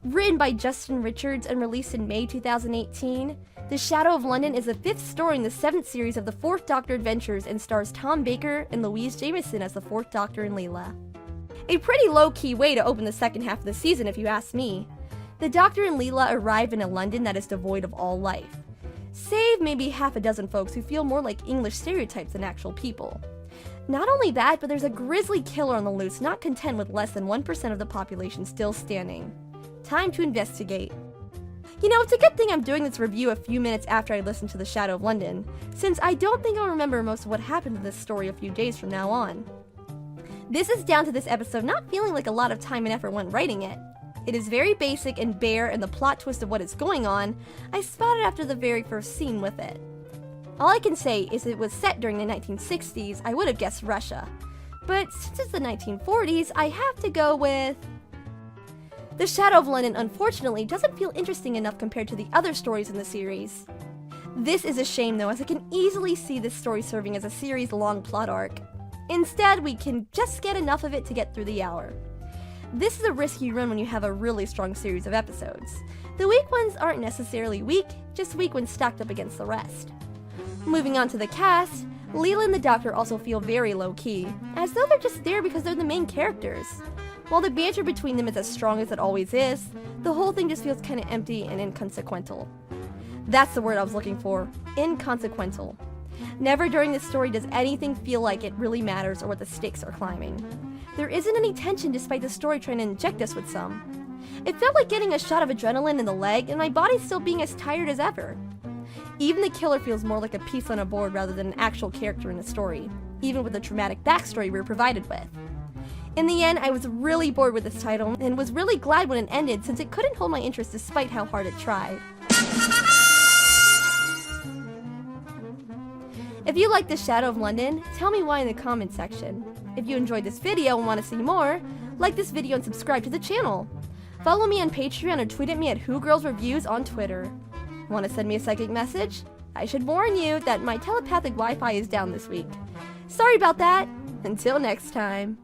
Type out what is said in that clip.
Written by Justin Richards and released in May 2018, The Shadow of London is the 5th story in the 7th series of the 4th Doctor Adventures and stars Tom Baker and Louise Jameson as the 4th Doctor and Leela. A pretty low-key way to open the second half of the season if you ask me. The Doctor and Leela arrive in a London that is devoid of all life, save maybe half a dozen folks who feel more like English stereotypes than actual people. Not only that, but there's a grisly killer on the loose not content with less than 1% of the population still standing. Time to investigate. You know, it's a good thing I'm doing this review a few minutes after I listened to The Shadow of London, since I don't think I'll remember most of what happened to this story a few days from now on. This is down to this episode not feeling like a lot of time and effort went writing it. It is very basic and bare, and the plot twist of what is going on, I spotted after the very first scene with it. All I can say is it was set during the 1960s, I would have guessed Russia. But since it's the 1940s, I have to go with... The Shadow of London, unfortunately, doesn't feel interesting enough compared to the other stories in the series. This is a shame though, as I can easily see this story serving as a series-long plot arc. Instead, we can just get enough of it to get through the hour. This is a risk you run when you have a really strong series of episodes. The weak ones aren't necessarily weak, just weak when stacked up against the rest. Moving on to the cast, Leela and the Doctor also feel very low-key, as though they're just there because they're the main characters. While the banter between them is as strong as it always is, the whole thing just feels kinda empty and inconsequential. That's the word I was looking for, inconsequential. Never during this story does anything feel like it really matters or what the stakes are climbing. There isn't any tension despite the story trying to inject us with some. It felt like getting a shot of adrenaline in the leg and my body still being as tired as ever. Even the killer feels more like a piece on a board rather than an actual character in the story, even with the dramatic backstory we were provided with. In the end, I was really bored with this title and was really glad when it ended since it couldn't hold my interest despite how hard it tried. If you like The Shadow of London, tell me why in the comments section. If you enjoyed this video and want to see more, like this video and subscribe to the channel. Follow me on Patreon or tweet at me at WhoGirlsReviews on Twitter. Want to send me a psychic message? I should warn you that my telepathic Wi-Fi is down this week. Sorry about that. Until next time.